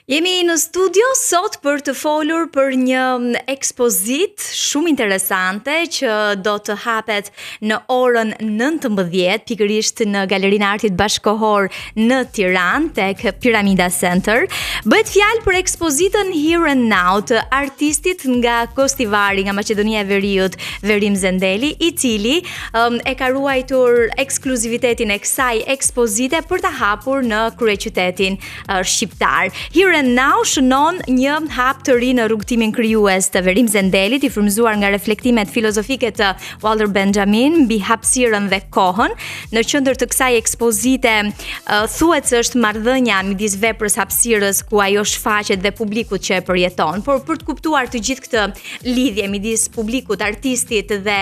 Jemi në studio sot për të folur për një ekspozit shumë interesante që do të hapet në orën 19, pikërisht në Galerinë e Artit Bashkohor në Tiranë tek Pyramida Center. Bëhet fjalë për ekspozitën Here and Now të artistit nga Kostivari, nga Maqedonia e Veriut, Verim Zendeli, i cili e ka ruajtur ekskluzivitetin e kësaj ekspozite për ta hapur në kryeqytetin shqiptar. Here and Now shënon një hap të ri në rrugtimin krijues të Verim Zendelit, i frymëzuar nga reflektimet filozofike të Walter Benjamin mbi hapësirën dhe kohën. Në qendër të kësaj ekspozite thuhet se është marrëdhënia midis veprës hapësirës ku ajo shfaqet dhe publikut që e përjeton. Por për të kuptuar të gjithë këtë lidhje midis publikut, artistit dhe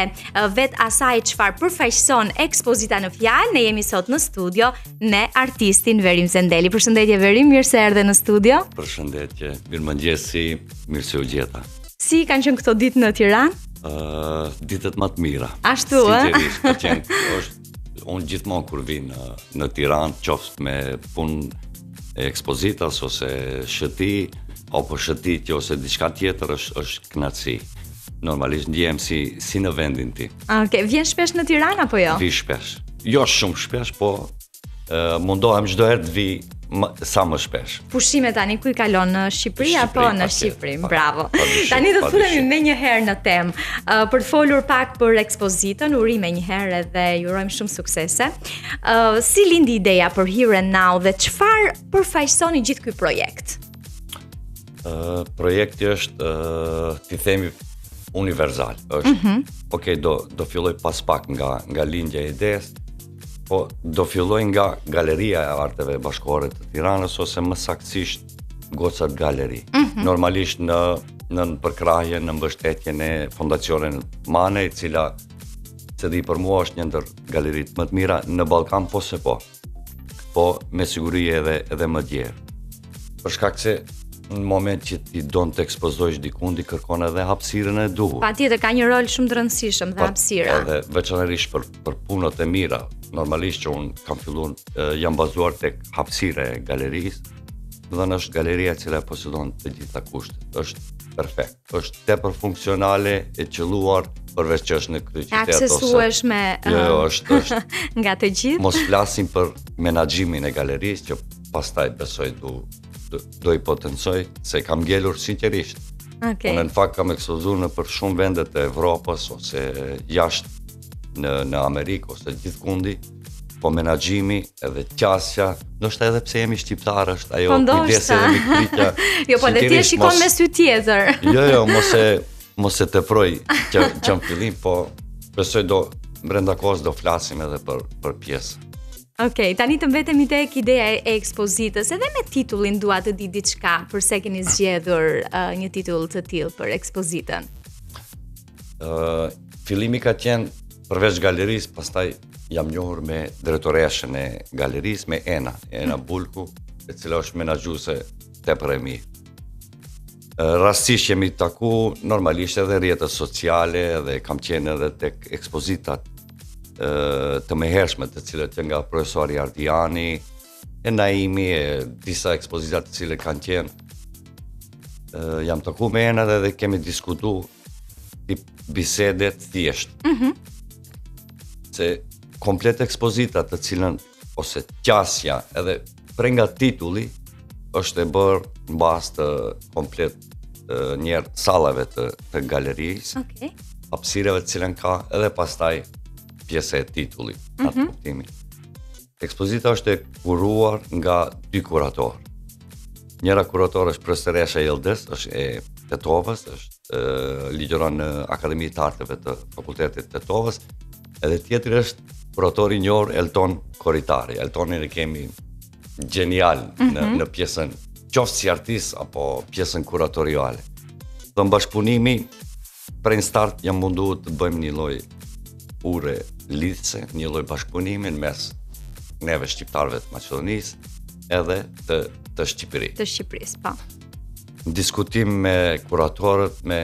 vet asaj çfarë përfaqëson ekspozita në fjalë, ne jemi sot në studio me artistin Verim Zendeli. Përshëndetje Verim, mirë se erdhe në studio. Përshëndetje, mirëmëngjesi, mirë se u gjeta. Si kanë qenë këto ditë në Tiranë? Ditët më të mira. Ashtu, sinqerisht, unë gjithmonë kur vi në Tiranë, qoftë me punë e ekspozitas ose shëti, apo shëtitje ose diçka tjetër është kënaqësi. Normalisht ndjehem si në vendin ti. Okej, vjen shpesh në Tiranë apo jo? Vi shpesh. Jo shumë shpesh, po mundohem çdo herë të vi sa më shpesh. Pushime tani ku i kalon, në Shqipëri apo në Shqipëri? Bravo. Tani do të fulemi më një herë në temë. Për të folur pak për ekspozitën, urime një herë dhe ju urojmë shumë suksese. Si lindi ideja për Here and Now dhe çfarë përfaqësoni gjithë ky projekt? Projekti është, ti themi, universal. Okej, do filloj pas pak nga lindja e idesë. Po do filloj nga Galeria e Arteve Bashkore të Tiranës ose më saktësisht Gocat Galeri. Normalisht në përkrahje, në mbështetjen e Fondacionit Mane, e cila se di për mua është një ndër galeritë më të mira në Ballkan, po me siguri edhe më djerë. Për shkak se në moment që ti don të ekspozojsh dikun, ti kërkon edhe hapësirën e duhur. Patjetër, ka një rol shumë të rëndësishëm dhe hapësira. Edhe veçanërisht për punët e mira. Normalisht që unë kam filluar, jam bazuar tek hapësira e galerisë, dhe është galeria e cila posedon të gjitha kushtet. Është perfekt. Është tepër funksionale, e qelluar, përveç që është në kryeqytet ose aksesueshme është nga të gjithë. Mos flasim për menaxhimin e galerisë, që pastaj besoj do i potencoj, se kam ngelur sinqerisht. Okay. Unë në fakt kam ekspozuar në për shumë vendet e Evropës ose jashtë në Amerikë ose gjithkundi, po menaxhimi edhe qasja, ndoshta edhe pse jemi shqiptar, është ajo kujdesa dhe mikritja. Jo, po dhe ti e shikon me sy tjetër. Jo, mos e teproj që në fillim, po besoj brenda kohës do flasim edhe për pjesë. Okej, tani të mbetemi tek ideja e ekspozitës, edhe me titullin dua të di diçka, përse keni zgjedhur një titull të tillë për ekspozitën. Fillimi ka qenë përveç galerisë, pastaj jam njohur me drejtoreshën e galerisë, me Ena Bulku, e cila është menaxhuese tepër e mirë. Rastisht jemi taku, normalisht edhe rrjetet sociale, dhe kam qenë edhe tek ekspozitat të mëhershme të cilët nga profesori Ardiani, e Naimi, e disa ekspozitat të cilët kanë qenë. Jam taku me Ena dhe kemi diskutuar bisedet thjesht. Se komplet ekspozitat të cilën, ose qasja, edhe prej nga titulli, është e bërë në bazë të komplet njerë sallave të galerisë, hapësirave të cilën ka, edhe pastaj pjesë e titullit, atë kuptimin. Ekspozita është e kuruar nga 2 kuratorë. Njëra kurator është profesoresha Yıldız, është e Tetovës, është ligjëron në Akademinë të Arteve të Fakultetit të Tetovës, edhe tjetri është kuratori i njohur Elton Koritari. Eltonin e kemi genial në pjesën, qoftë si artist apo pjesën kuratoriale. Dhe në bashkëpunimi, prej në start jam munduar të bëjmë një lloj ure lidhse, një lloj bashkëpunimi mes neve shqiptarëve të Maqedonisë edhe të Shqipërisë. Të Shqipërisë, po. Në diskutim me kuratorët, me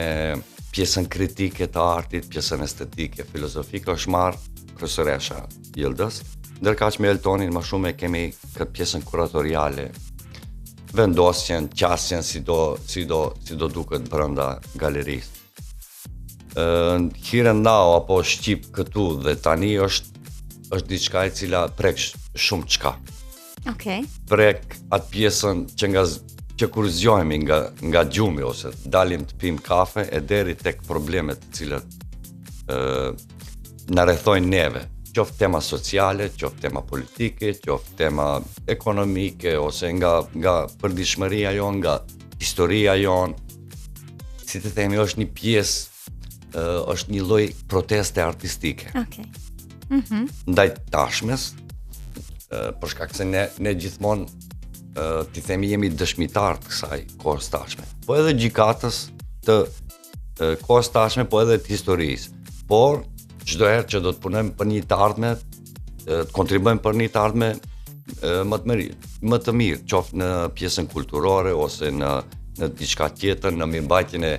pjesën kritike të artit, pjesën estetike, filozofike, është marrë profesoresha Yıldız, ndërkaq me Eltonin më shumë e kemi këtë pjesën kuratoriale vendosjen, qasjen si do duket brenda galerisë. Here and now apo shqip këtu dhe tani është diçka e cila prek shumë çka. Okej. Prek atë pjesën që kur zgjohemi nga gjumi ose dalim të pim kafe e deri tek problemet të cilat na rrethojnë neve. Qoftë tema sociale, qoftë tema politike, qoftë tema ekonomike ose nga përditshmëria jon, nga historia jon. Si të themi, është një pjesë, është një lloj proteste artistike. Okej. Ndaj tashmes, për shkak se ne gjithmonë ti themi jemi dëshmitar të kësaj kohës tashme. Po edhe gjykatës të kohës tashme, po edhe të historisë. Por çdo herë që do të punojmë për një të ardhme, të kontribuojmë për një të ardhme më të mirë, qoftë në pjesën kulturore ose në diçka tjetër, në mirëmbajtjen e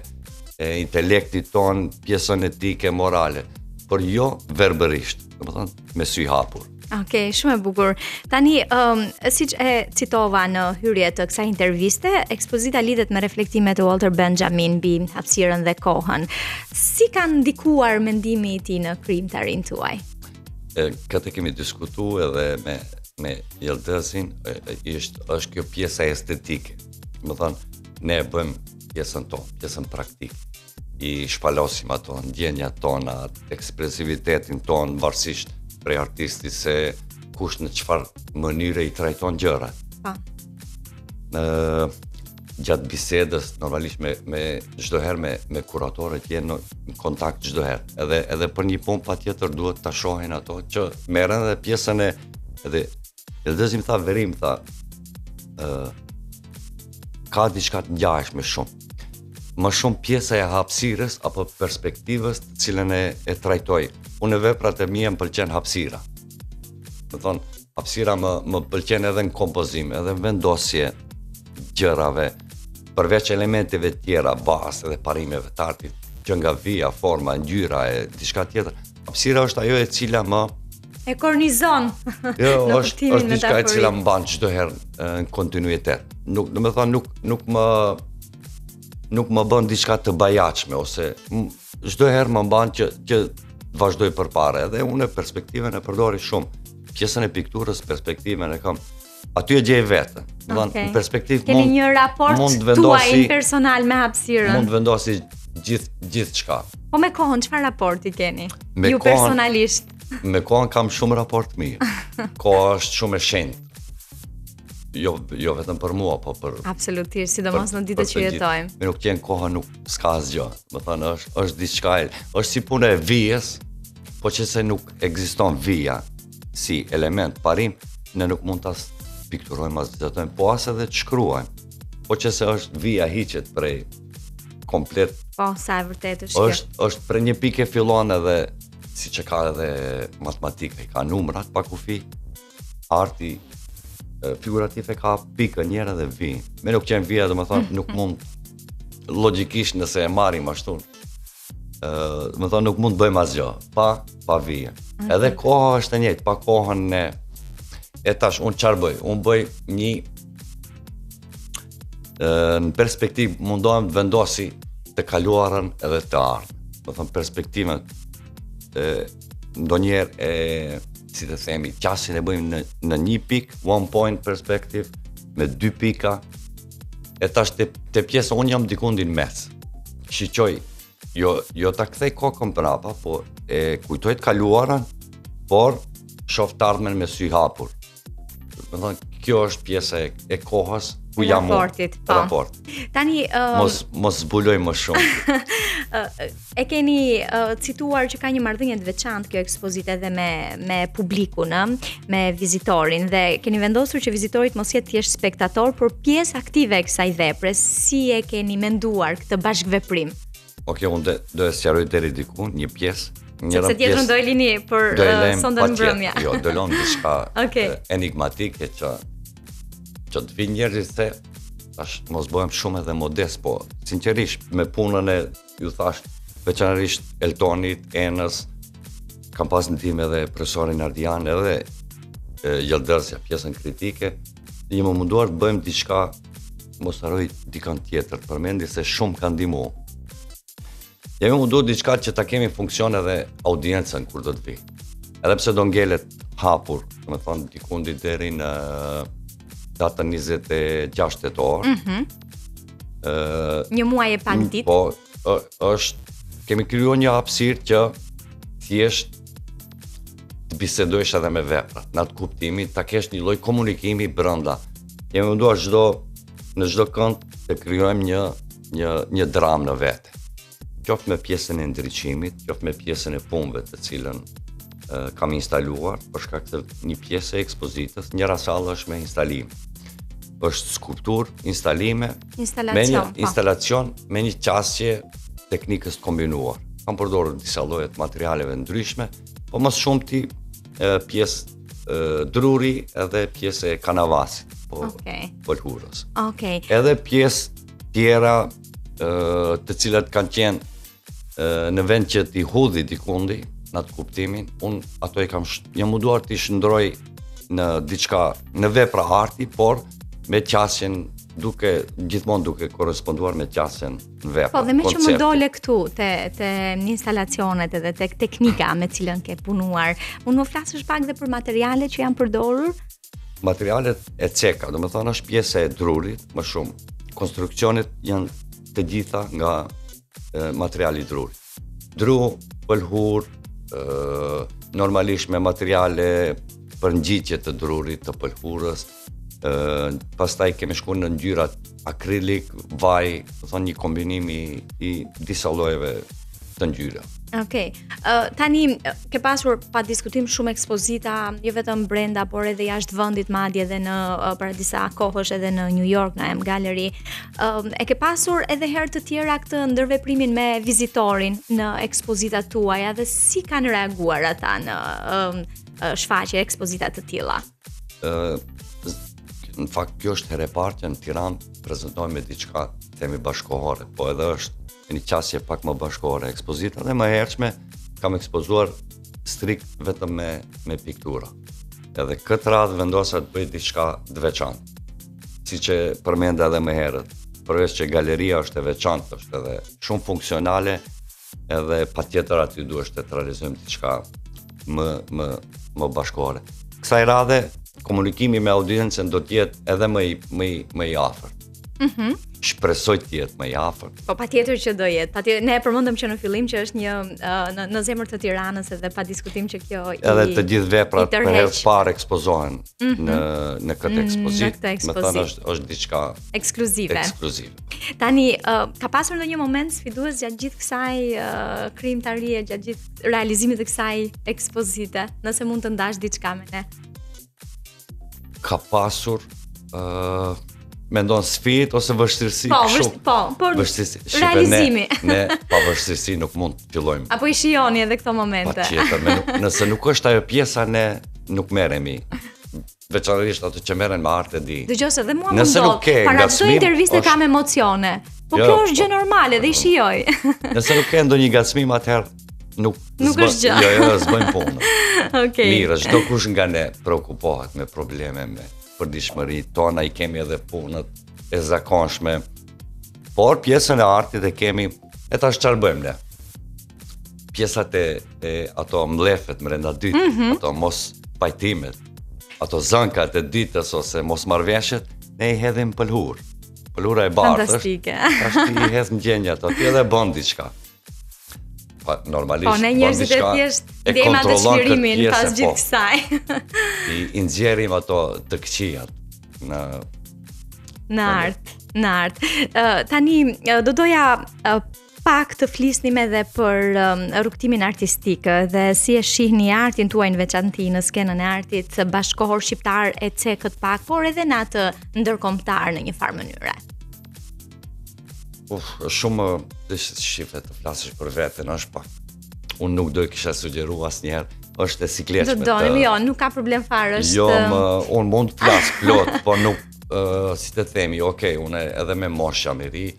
intelektit ton, pjesën etike, morale, por jo verbërisht, domethënë me sy hapur. Okej, shumë e bukur. Tani, siç e citova në hyrje të kësaj interviste, ekspozita lidhet me reflektimet e Walter Benjamin mbi hapësirën dhe kohën. Si ka ndikuar mendimi i tij në krijimtarinë tuaj? Këtë kemi diskutuar edhe me Yıldızin, është kjo pjesa estetike. Domethënë, ne bëjmë pjesën tonë, pjesën praktike. I shpalosim ato ndjenjat tona, ekspresivitetin ton, varësisht prej artistit se kush në çfarë mënyre i trajton gjërat. Po. Gjatë bisedës, normalisht me çdo herë me kuratorët jenë në kontakt çdo herë. Edhe për një punë patjetër duhet ta shohin ato që merren edhe pjesën edhe Yıldızim tha verim tha ka diçka të ngjashme shumë. Më shumë pjesa e hapësirës apo perspektivës të cilën e trajtoj. Unë veprat e mia më pëlqen hapësira. Do thonë, hapësira më pëlqen edhe në kompozim, edhe në vendosje gjërave, përveç elementeve tjera, bazë dhe parimeve të artit, që nga vija, forma, ngjyra e diçka tjetër. Hapësira është ajo e cila më e kornizon. Jo, është diçka e cila më mban çdo herë në kontinuitet. Nuk më bën diçka të bajaçme ose çdo herë më mban që vazhdoj përpara. Edhe unë perspektivën e përdori shumë. Pjesën e pikturës, perspektivën e kam. Aty e gjej vetën. Në perspektivë keni një raport tuaj personal me hapësirën. Mund vendosi gjithçka. Po me kohën çfarë raporti keni? Ju personalisht. Me kohën kam shumë raport mirë. Koha është shumë e shenjtë. Jo vetëm për mua, po për absolutisht, sidomos në ditët që jetojmë. Me nuk qenë koha nuk s'ka asgjë. Do thënë është diçka, është si puna e vijës, po që se nuk ekziston vija si element parim, ne nuk mund ta pikturojmë as dizatojmë, po as edhe të shkruajmë. Po që se është vija hiqet prej komplet. Po, sa e vërtetë është. Është për një pikë fillon edhe siç e ka edhe matematika, ka numrat pa kufi. Arti figurativ e ka pikën njëra dhe vijin. Me nuk qenë vija, domethënë nuk mund logjikisht nëse e marrim ashtu. Domethënë nuk mund të bëjmë asgjë pa vijë. Edhe koha është e njëjtë, pa kohën e tash unë çfarë bëj? Unë bëj një në perspektivë mundohem të vendosi të kaluarën edhe të ardhmen. Do thënë perspektivën ndonjëherë si të themi, qasin e bëjmë në një pikë, one point perspective, me 2 pika, e tash te pjesa unë jam dikundin mes. Shiqoj, jo ta kthej kokën brapa, po e kujtoj të kaluarën, por shoh të ardhmen me sy hapur. Do thënë, kjo është pjesa e kohës ku jam raportit, po. Raport. Tani mos zbuloj më shumë. E keni cituar që ka një marrëdhënie të veçantë kjo ekspozitë edhe me publikun, me vizitorin, dhe keni vendosur që vizitorit mos jetë thjesht spektator, por pjesë aktive e kësaj vepre. Si e keni menduar këtë bashkëveprim? Okej, unë do e sqaroj deri diku një pjesë. Sepse tjetrën do e lini për sondan mbrëmja. Jo, do lëm diçka enigmatike që të vinë njerëzit se tash mos bëhem shumë edhe modest, po sinqerisht me punën e ju thash veçanërisht Eltonit, Enës, kam pas ndihmë edhe profesorin Ardian edhe Yıldızja, pjesën kritike, jemi munduar të bëjmë diçka mos harroj dikant tjetër, përmendi se shumë ka ndihmu. Jemi mundu diçka që ta kemi funksion edhe audiencën kur do të vi. Edhe pse do ngelet hapur, do të thonë dikundi deri në datën 26 tetor. Një muaj e pak ditë. Po, kemi krijuar një hapësirë që thjesht të bisedojsh edhe me veprat, në atë kuptimin, ta kesh një lloj komunikimi brenda. Jemi munduar në çdo kënd të krijojmë një dramë në vete. Qoftë me pjesën e ndriçimit, qoftë me pjesën e punëve të cilën kam instaluar, për shkak të një pjesë e ekspozitës, njëra sallë është me instalim. Është skulptur, instalacion me një qasje teknikës të kombinuar. Kam përdorur disa lloje të materialeve ndryshme, po më shumti pjesë druri edhe pjesë e kanavasit, pëlhurës. Edhe pjesë tjera të cilat kanë qenë në vend që t'i hudhi dikundi, në atë kuptimin, unë ato jam munduar t'i shndroj në diçka, në vepra arti, por me qasjen gjithmonë duke korresponduar me qasjen në vepra. Po, dhe me që më dole këtu te instalacionet edhe tek teknika me cilën ke punuar, unë më flasësh pak dhe për materialet që janë përdorur? Materialet e ceka, do me thonë është pjesë e drurit, më shumë. Konstruksionet janë të gjitha nga materiali drurit. Dru, pëlhur, normalisht me materiale për ngjitje të drurit, të pëlhurës, pastaj kemi shkuar në ngjyrat akrilik, vaj, do thonë një kombinim i disa llojeve të ngjyra. Tani ke pasur pa diskutim shumë ekspozita, jo vetëm brenda, por edhe jashtë vendit, madje edhe për disa kohësh edhe në New York, në M Gallery. E ke pasur edhe herë të tjera këtë ndërveprimin me vizitorin në ekspozitat tuaja dhe si kanë reaguar ata në shfaqje ekspozita të tilla? Në fakt, kjo është herë e parë që në Tiranë prezantojmë diçka themi bashkëkohore, po edhe është një qasje pak më bashkëkohore. Ekspozita dhe më hershme kam ekspozuar strikt vetëm me piktura. Edhe këtë radhë vendosa të bëj diçka të veçantë. Siç e përmenda edhe më herët, përveç që galeria është e veçantë, është edhe shumë funksionale, edhe patjetër aty duhet të realizojmë diçka më bashkëkohore. Kësaj radhe komunikimi me audiencën do të jetë edhe më i afërt. Shpresoj të jetë më i afërt. Po patjetër që do jetë. Ne e përmendëm që në fillim që është një në zemër të Tiranës edhe pa diskutim që kjo edhe të gjithë veprat për herë të parë ekspozohen në këtë ekspozitë. Më thënë është diçka ekskluzive. Tani ka pasur ndonjë moment sfidues gjatë gjithë kësaj krijimtarie, gjatë gjithë realizimit të kësaj ekspozite, nëse mund të ndash diçka me ne? Ka pasur mendon sfidë ose vështirësi? Po, realizimi. Ne pa vështirësi nuk mund të fillojmë. Apo i shijoni edhe këto momente? Patjetër, nëse nuk është ajo pjesa, ne nuk merremi. Veçanërisht ato që merren me art e di. Dëgjoj se dhe mua më ndodh. Para çdo interviste kam emocione. Po kjo është gjë normale dhe i shijoj. Nëse nuk ke ndonjë gacmim, atëherë nuk është gjë. Jo, s'bëjmë punë. Mirë, çdo kush nga ne preokupohet me probleme, me përditshmëri tona, i kemi edhe punët e zakonshme. Por pjesën e artit e kemi, e tash çfarë bëjmë ne? Pjesat e ato mlefet brenda dytë, ato mos pajtimet, ato zënkat e ditës ose mos marrëveshjet, ne i hedhim pëlhur. Pëlhura e bardhë. Fantastike. Tash ti i hedh ngjenjat aty edhe bën diçka. Normalisht. Po, ne njerëzit e thjesht ndjejmë atë çlirimin pas gjithë kësaj. I nxjerrim ato të këqijat në art. Tani do doja pak të flisnim edhe për rrugtimin artistik dhe si e shihni artin tuaj në veçanti në skenën e artit bashkëkohor shqiptar e cekët pak, por edhe në atë ndërkombëtar në një farë mënyre. Shumë të shifet të flasësh për veten është pak. Unë nuk do e kisha sugjeruar asnjëherë, është e sikletshme. Do donim, nuk ka problem fare, është. Jo, unë mund të flas plot, po nuk si të themi, unë edhe me moshë jam i ri.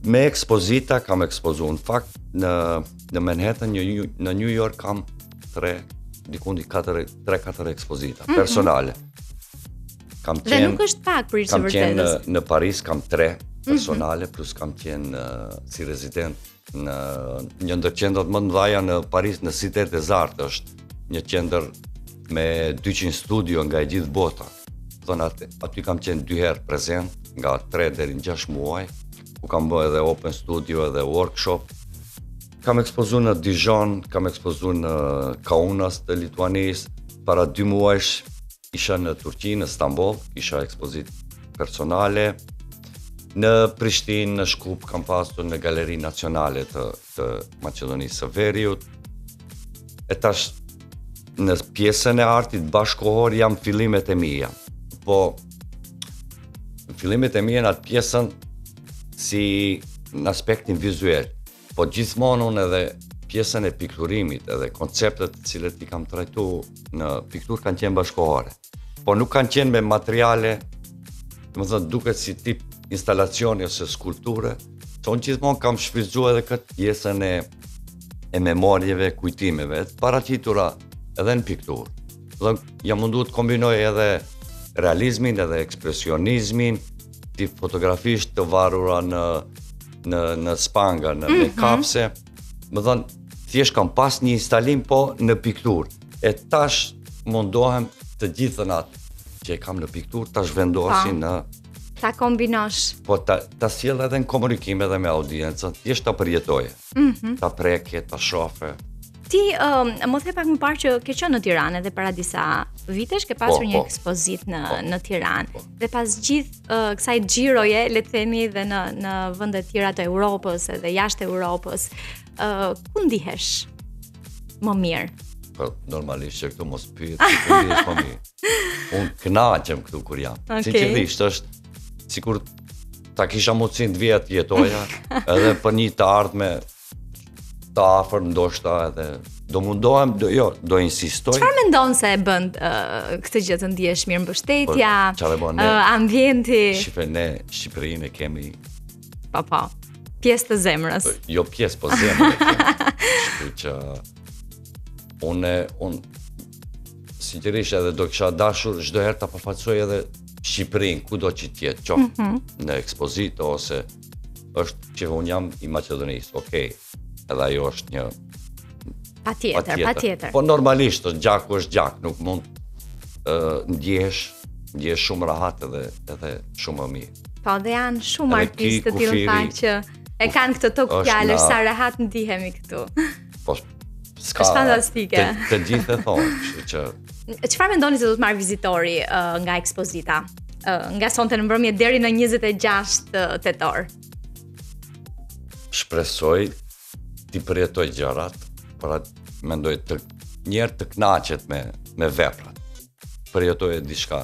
Me ekspozita kam ekspozuar. Në fakt në Manhattan, në New York kam 3-4 ekspozita personale. Dhe nuk është pak për Kam të qenë vërtetës. në Paris, kam 3 personale, plus kam qenë si rezident në një ndër qendrat më të mëdha në Paris, në Cité des Arts, është një qendër me 200 studio nga e gjithë bota. Aty kam qenë 2 herë prezent, nga 3 deri në 6 muaj, ku kam bërë edhe open studio edhe workshop. Kam ekspozuar në Dijon, kam ekspozuar në Kaunas të Lituanisë. Para 2 muajsh isha në Turqi, në Stamboll, isha ekspozit personale. Në Prishtinë, në Shkup kam pasur në Galeri Nacionale të Maqedonisë së Veriut. E tash në pjesën e artit bashkohor jam fillimet e mia. Po fillimet e mia në atë pjesën si në aspektin vizual. Po gjithmonë unë edhe pjesën e pikturimit edhe konceptet të cilët i kam trajtuar në pikturë kanë qenë bashkohore. Po nuk kanë qenë me materiale, domethënë duket si tip instalacioni ose skulpture, që unë gjithmonë kam shfrytzuar edhe këtë pjesën e memorjeve, kujtimeve, të paraqitura edhe në pikturë. Dhe jam munduar të kombinoj edhe realizmin edhe ekspresionizmin, tip fotografisht të varura në spanga, në kapse. Më thënë, thjesht kam pas një instalim, po në pikturë. E tash mundohem të gjithën atë që e kam në pikturë, tash vendosin në... Ta kombinosh. Po ta sjell edhe në komunikim edhe me audiencën, thjesht ta përjetoje. Ta preke, ta shofe. Ti, më the pak më parë që ke qenë në Tiranë edhe para disa vitesh, ke pasur një ekspozit në Tiranë. Dhe pas gjithë kësaj xhiroje, le të themi, dhe në vende të tjera të Europës edhe jashtë Europës, ku ndihesh më mirë? Po normalisht që këtu mos pyet, ku ndihesh më mirë. Unë kënaqem këtu kur jam. Sinqerisht është sikur ta kisha mundësinë të vjet jetoja, edhe për një të ardhme të afër ndoshta edhe do mundohem, do insistoj. Çfarë mendon se e bën këtë gjë të ndihesh mirë, mbështetja, ambienti? Shife, ne Shqipërinë e kemi po, pjesë të zemrës. Jo pjesë, po zemrë e kemi. Kështu që unë sinqerisht edhe do kisha dashur çdo herë ta përfaqësoj edhe Shqipërinë, kudo që tjetë, qoftë në ekspozitë ose është që unë jam i Maqedonisë, okej. Edhe ajo është një patjetër. Po normalisht gjaku është gjak, nuk mund ndjehesh shumë rahat edhe shumë më mirë. Po dhe janë shumë artistë të tillë fakt që e kanë këtë tokë fjalësh sa rahat ndihemi këtu. Po është fantastike. Të gjithë e thonë, kështu që çfarë mendoni se do të marrë vizitori nga ekspozita? Nga sonte në mbrëmje deri në 26 tetor. Shpresoj ti përjetoj gjërat, por mendoj njerë të kënaqet me veprat. Përjetoj diçka.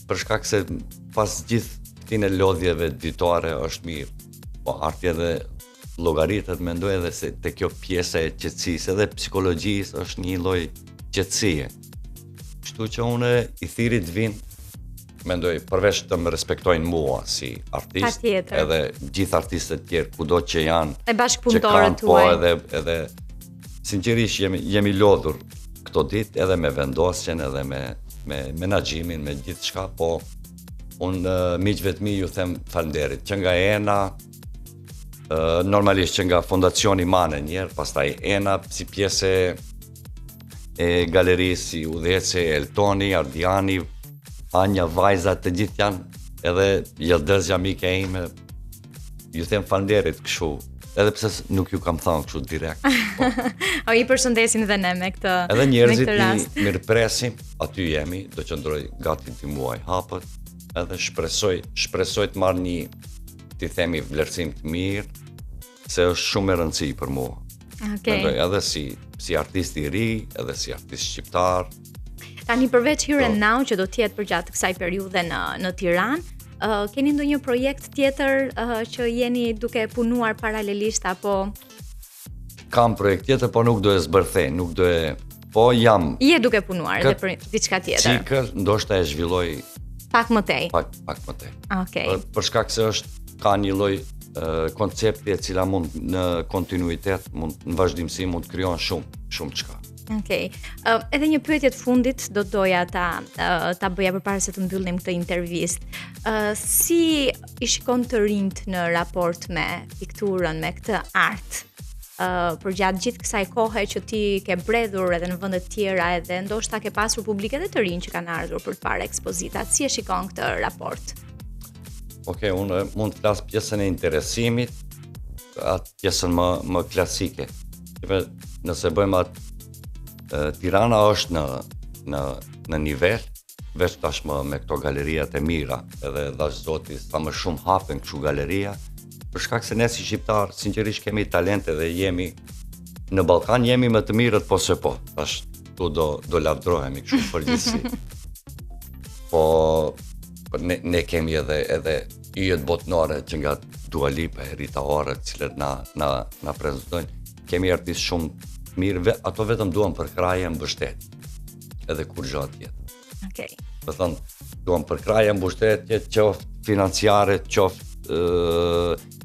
Për shkak se pas gjithë këtine lodhjeve ditore është mirë. Po arti edhe llogaritet, mendoj edhe se te kjo pjesa e qetësisë edhe psikologjisë është një lloj qetësie. Kështu që unë i thirit vin, mendoj përveç të më respektojnë mua si artist, edhe gjithë artistët tjerë kudo që janë, e bashkëpunëtorët tuaj. Po edhe sinqerisht jemi lodhur këto ditë edhe me vendosjen edhe me menaxhimin, me gjithçka, po unë miqve të mi ju them falënderit që nga ENA, normalisht që nga Fondacioni Mane njerë, pastaj ENA si pjesë e galerisë, si udhëhece Eltoni, Ardiani, Anja, vajza, të gjithë janë, edhe Jeldez jamike ime, ju them falënderit kështu, edhe pse nuk ju kam thënë kështu direkt. Po. I përshëndesim dhe ne me këtë rast. Edhe njerëzit i mirëpresim, aty jemi, do qëndroj gati të muaj hapët, edhe shpresoj të marrë një, ti themi, vlerësim të mirë, se është shumë e rëndësi për mua. Mendoj edhe si artist i ri, edhe si artist shqiptar. Tani përveç Here and Now që do të jetë përgjatë kësaj periudhe në Tiranë, keni ndonjë projekt tjetër që jeni duke punuar paralelisht apo? Kam projekt tjetër, po nuk do e zbërthej, nuk do e... Po jam... Je duke punuar edhe për diçka tjetër? Cikël, ndoshta e zhvilloj... Pak më tej? Pak më tej. Okej. Për shkak se ka një lloj koncepti e cila mund në kontinuitet, në vazhdimsi mund të krijon shumë çka. Okej. Edhe një pyetje të fundit do doja ta bëja përpara se të mbyllim këtë intervistë. Si i shikon të rinjt në raport me pikturën, me këtë art? Përgjatë gjithë kësaj kohe që ti ke bredhur edhe në vende të tjera edhe ndoshta ke pasur publik edhe të rinj që kanë ardhur për të parë ekspozitat. Si e shikon këtë raport? Okej, unë mund të flas pjesën e interesimit, atë pjesën më klasike. Nëse bëjmë atë Tirana është në nivel, veç tashmë me këto galerijat e mira, edhe dhash zoti sa më shumë hapen kështu galeria, për shkak se ne si shqiptar sinqerisht kemi talente dhe jemi në Ballkan jemi më të mirët po se po. Tash tu do lavdrohemi kështu përgjithësi. Po ne kemi edhe yjet botnore që nga Dua Lipa e Rita Ora, të cilët na prezantojnë. Kemi artistë shumë mirë, ato vetëm duan për kraje mbështetje, edhe kur gjatë tjetër. Okej. Do thënë, duan për kraje mbështetje, qoftë financiare, qoftë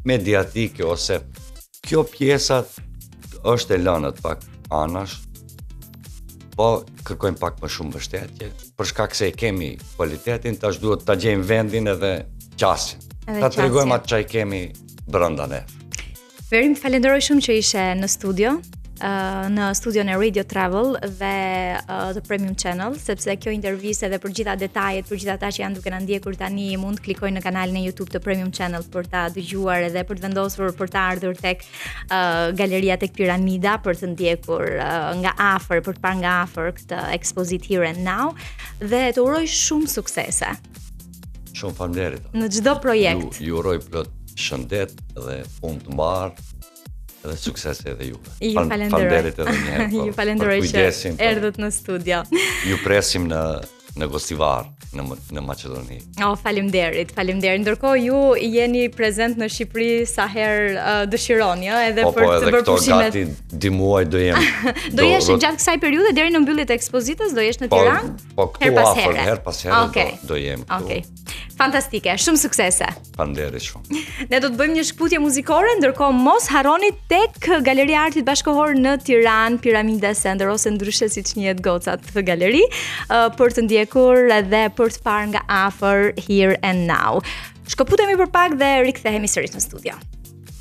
mediatike, ose kjo pjesa është e lënë pak anash, po kërkojmë pak më shumë mbështetje, për shkak se e kemi kualitetin, tash duhet ta gjejmë vendin edhe qasin. Ta tregojmë atë çaj kemi brenda ne. Verim, falenderoj shumë që ishe në studio. Në studion e Radio Travel dhe The Premium Channel, sepse kjo intervistë edhe për gjitha detajet, për gjitha ata që janë duke na ndjekur tani, mund të klikojnë në kanalin e YouTube të Premium Channel për ta dëgjuar edhe për të vendosur për të ardhur tek galeria tek Piramida për të ndjekur nga afër, për të parë nga afër këtë ekspozit Here and Now dhe të uroj shumë suksese. Shumë faleminderit. Në çdo projekt. Ju uroj plot shëndet dhe punë të mbarë. Edhe sukses edhe juve. Ju falenderit edhe një herë. Ju falenderoj që erdhët në studio. Ju presim në Gostivar, në Maqedoni. Faleminderit. Ndërkohë ju jeni prezent në Shqipëri sa herë dëshironi, edhe për të bërë pushimet. Po, edhe këto gati 2 muaj do jem. Do jesh gjatë kësaj periudhe deri në mbylljet e ekspozitës, do jesh në Tiranë? Po, këtu afër, her pas here do jem këtu. Okej. Fantastike, shumë suksese. Faleminderit shumë. Ne do të bëjmë një shkputje muzikore, ndërkohë mos harroni tek Galeria e Artit Bashkëkohor në Tiranë, Piramida Center ose ndryshe siç njihet gocat të galeri, për të ndjekur dhe për të parë nga afër Here and Now. Shkëputemi për pak dhe rikthehemi sërish në studio.